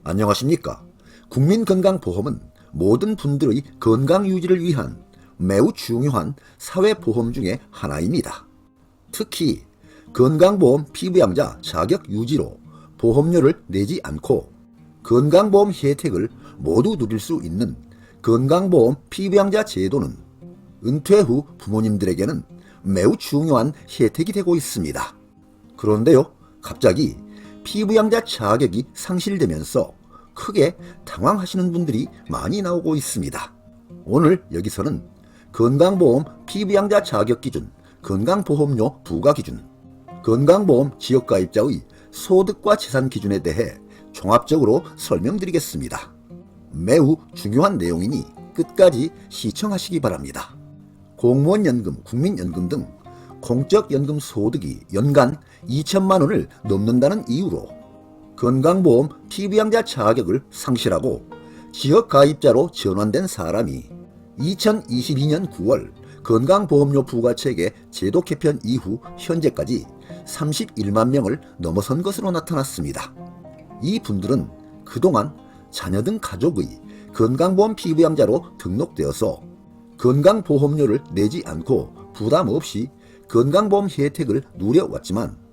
안녕하십니까. 국민건강보험은 모든 분들의 건강 유지를 위한 매우 중요한 사회보험 중의 하나입니다. 특히 건강보험 피부양자 자격 유지로 보험료를 내지 않고 건강보험 혜택을 모두 누릴 수 있는 건강보험 피부양자 제도는 은퇴 후 부모님들에게는 매우 중요한 혜택이 되고 있습니다. 그런데요, 갑자기 피부양자 자격이 상실되면서 크게 당황하시는 분들이 많이 나오고 있습니다. 오늘 여기서는 건강보험 피부양자 자격 기준, 건강보험료 부과 기준, 건강보험 지역가입자의 소득과 재산 기준에 대해 종합적으로 설명드리겠습니다. 매우 중요한 내용이니 끝까지 시청하시기 바랍니다. 공무원연금, 국민연금 등 공적연금 소득이 연간 2천만 원을 넘는다는 이유로 건강보험 피부양자 자격을 상실하고 지역가입자로 전환된 사람이 2022년 9월 건강보험료 부과체계 제도 개편 이후 현재까지 31만 명을 넘어선 것으로 나타났습니다. 이 분들은 그동안 자녀 등 가족의 건강보험 피부양자로 등록되어서 건강보험료를 내지 않고 부담 없이 건강보험 혜택을 누려왔지만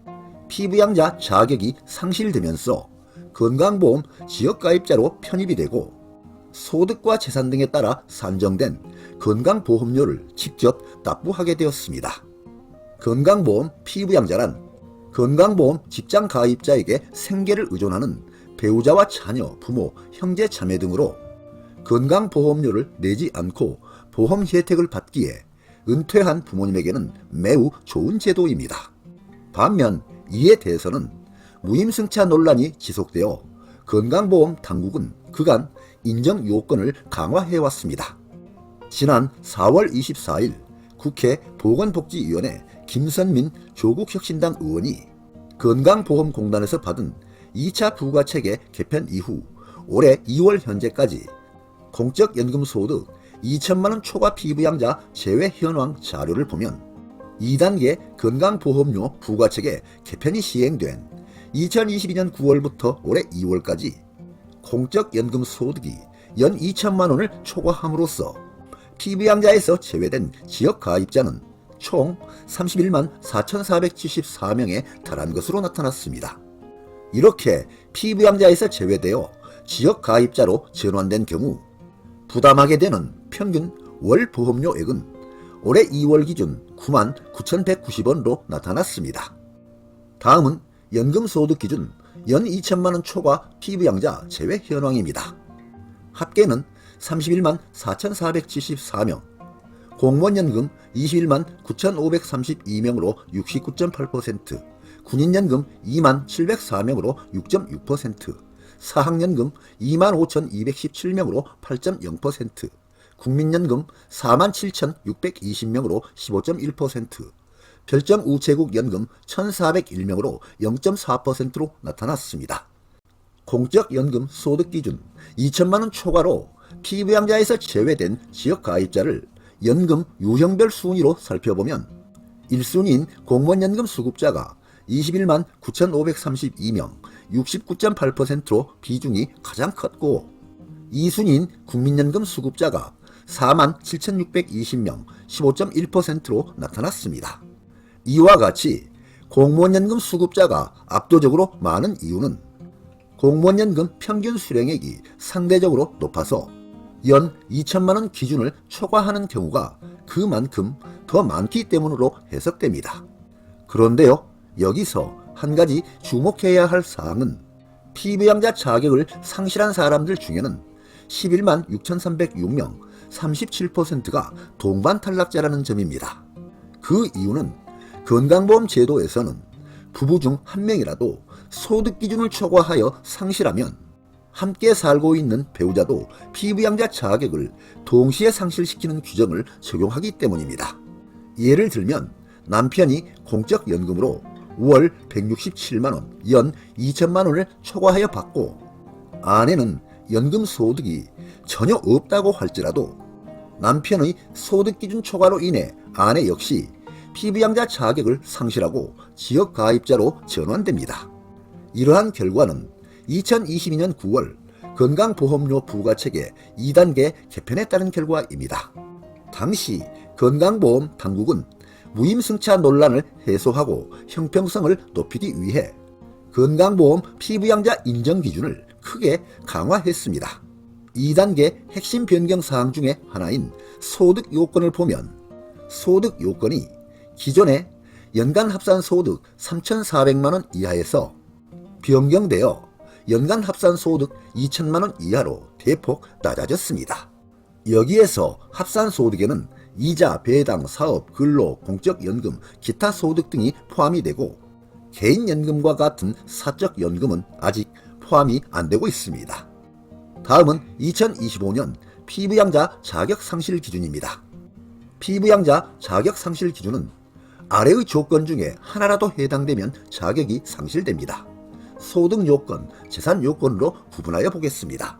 피부양자 자격이 상실되면서 건강보험 지역가입자로 편입이 되고 소득과 재산 등에 따라 산정된 건강보험료를 직접 납부하게 되었습니다. 건강보험 피부양자란 건강보험 직장가입자에게 생계를 의존하는 배우자와 자녀, 부모, 형제, 자매 등으로 건강보험료를 내지 않고 보험 혜택을 받기에 은퇴한 부모님에게는 매우 좋은 제도입니다. 반면 이에 대해서는 무임승차 논란이 지속되어 건강보험 당국은 그간 인정 요건을 강화해왔습니다. 지난 4월 24일 국회 보건복지위원회 김선민 조국혁신당 의원이 건강보험공단에서 받은 2차 부과체계 개편 이후 올해 2월 현재까지 공적연금소득 2천만원 초과 피부양자 제외 현황 자료를 보면 2단계 건강보험료 부과체계 개편이 시행된 2022년 9월부터 올해 2월까지 공적연금 소득이 연 2천만 원을 초과함으로써 피부양자에서 제외된 지역가입자는 총 31만 4,474명에 달한 것으로 나타났습니다. 이렇게 피부양자에서 제외되어 지역가입자로 전환된 경우 부담하게 되는 평균 월 보험료액은 올해 2월 기준 9만 9,190원으로 나타났습니다. 다음은 연금소득 기준 연 2천만 원 초과 피부양자 제외 현황입니다. 합계는 31만 4,474명, 공무원연금 21만 9,532명으로 69.8%, 군인연금 2만 704명으로 6.6%, 사학연금 2만 5,217명으로 8.0%, 국민연금 4만 7,620명으로 15.1%, 별정우체국연금 1,401명으로 0.4%로 나타났습니다. 공적연금 소득기준 2천만 원 초과로 피부양자에서 제외된 지역가입자를 연금 유형별 순위로 살펴보면 1순위인 공무원연금 수급자가 21만 9,532명, 69.8%로 비중이 가장 컸고 2순위인 국민연금 수급자가 4만 7,620명, 15.1%로 나타났습니다. 이와 같이 공무원연금 수급자가 압도적으로 많은 이유는 공무원연금 평균 수령액이 상대적으로 높아서 연 2천만 원 기준을 초과하는 경우가 그만큼 더 많기 때문으로 해석됩니다. 그런데요, 여기서 한 가지 주목해야 할 사항은 피부양자 자격을 상실한 사람들 중에는 11만 6,306명, 37%가 동반 탈락자라는 점입니다. 그 이유는 건강보험 제도에서는 부부 중 한 명이라도 소득 기준을 초과하여 상실하면 함께 살고 있는 배우자도 피부양자 자격을 동시에 상실시키는 규정을 적용하기 때문입니다. 예를 들면 남편이 공적연금으로 월 167만원, 연 2천만원을 초과하여 받고 아내는 연금 소득이 전혀 없다고 할지라도 남편의 소득기준 초과로 인해 아내 역시 피부양자 자격을 상실하고 지역가입자로 전환됩니다. 이러한 결과는 2022년 9월 건강보험료 부과체계 2단계 개편에 따른 결과입니다. 당시 건강보험 당국은 무임승차 논란을 해소하고 형평성을 높이기 위해 건강보험 피부양자 인정 기준을 크게 강화했습니다. 2단계 핵심 변경 사항 중에 하나인 소득 요건을 보면 소득 요건이 기존의 연간 합산 소득 3,400만원 이하에서 변경되어 연간 합산 소득 2천만원 이하로 대폭 낮아졌습니다. 여기에서 합산 소득에는 이자, 배당, 사업, 근로, 공적연금, 기타 소득 등이 포함이 되고 개인연금과 같은 사적연금은 아직 포함이 안 되고 있습니다. 다음은 2025년 피부양자 자격 상실 기준입니다. 피부양자 자격 상실 기준은 아래의 조건 중에 하나라도 해당되면 자격이 상실됩니다. 소득 요건, 재산 요건으로 구분하여 보겠습니다.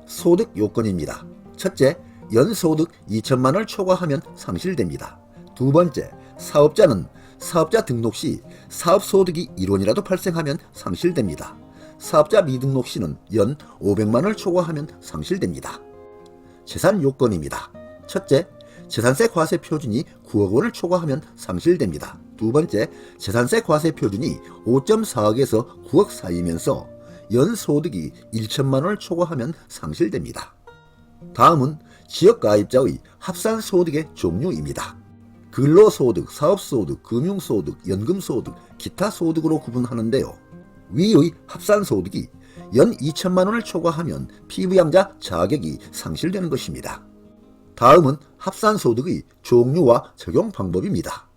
소득 요건입니다. 첫째, 연소득 2천만원을 초과하면 상실됩니다. 두 번째, 사업자는 사업자 등록 시 사업소득이 1원이라도 발생하면 상실됩니다. 사업자 미등록 시는 연 500만원을 초과하면 상실됩니다. 재산 요건입니다. 첫째, 재산세 과세 표준이 9억 원을 초과하면 상실됩니다. 두 번째, 재산세 과세 표준이 5.4억에서 9억 사이면서 연소득이 1천만 원을 초과하면 상실됩니다. 다음은 지역가입자의 합산소득의 종류입니다. 근로소득, 사업소득, 금융소득, 연금소득, 기타 소득으로 구분하는데요. 위의 합산소득이 연 2천만 원을 초과하면 피부양자 자격이 상실되는 것입니다. 다음은 합산소득의 종류와 적용 방법입니다.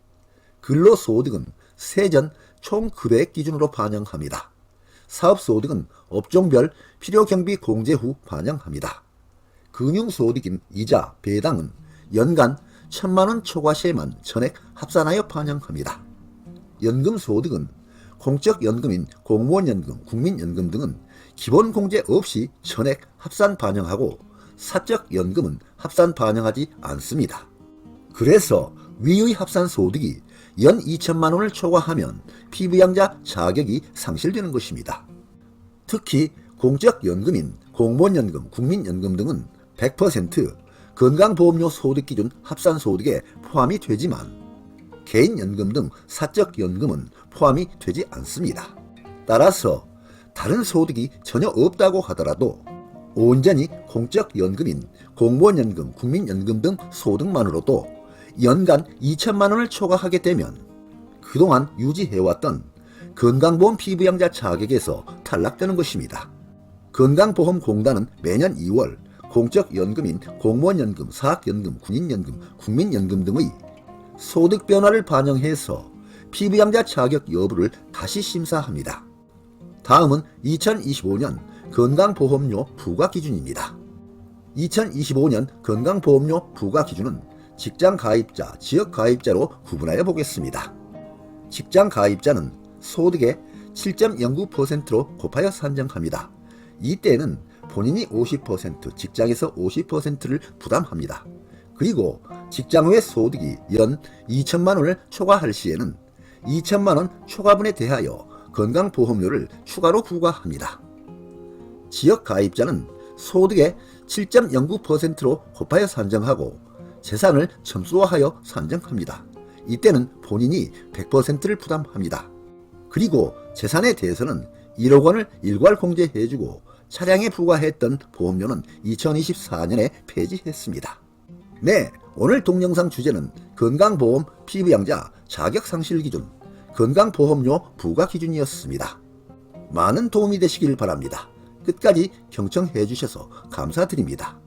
근로소득은 세전 총 급여액 기준으로 반영합니다. 사업소득은 업종별 필요경비 공제 후 반영합니다. 금융소득인 이자, 배당은 연간 1,000만원 초과 시에만 전액 합산하여 반영합니다. 연금소득은 공적연금인 공무원연금, 국민연금 등은 기본공제 없이 전액 합산 반영하고 사적연금은 합산 반영하지 않습니다. 그래서 위의 합산소득이 연 2천만 원을 초과하면 피부양자 자격이 상실되는 것입니다. 특히 공적연금인 공무원연금, 국민연금 등은 100% 건강보험료 소득기준 합산소득에 포함이 되지만 개인연금 등 사적연금은 포함이 되지 않습니다. 따라서 다른 소득이 전혀 없다고 하더라도 온전히 공적연금인 공무원연금, 국민연금 등 소득만으로도 연간 2천만 원을 초과하게 되면 그동안 유지해왔던 건강보험 피부양자 자격에서 탈락되는 것입니다. 건강보험공단은 매년 2월 공적연금인 공무원연금, 사학연금, 군인연금, 국민연금 등의 소득 변화를 반영해서 피부양자 자격 여부를 다시 심사합니다. 다음은 2025년 건강보험료 부과 기준입니다. 2025년 건강보험료 부과 기준은 직장가입자, 지역가입자로 구분하여 보겠습니다. 직장가입자는 소득의 7.09%로 곱하여 산정합니다. 이때는 본인이 50%, 직장에서 50%를 부담합니다. 그리고 직장 외 소득이 연 2천만 원을 초과할 시에는 2천만 원 초과분에 대하여 건강보험료를 추가로 부과합니다. 지역가입자는 소득의 7.09%로 곱하여 산정하고 재산을 점수화하여 산정합니다. 이때는 본인이 100%를 부담합니다. 그리고 재산에 대해서는 1억 원을 일괄 공제해주고 차량에 부과했던 보험료는 2024년에 폐지했습니다. 네, 오늘 동영상 주제는 건강보험 피부양자 자격상실기준, 건강보험료 부과 기준이었습니다. 많은 도움이 되시길 바랍니다. 끝까지 경청해 주셔서 감사드립니다.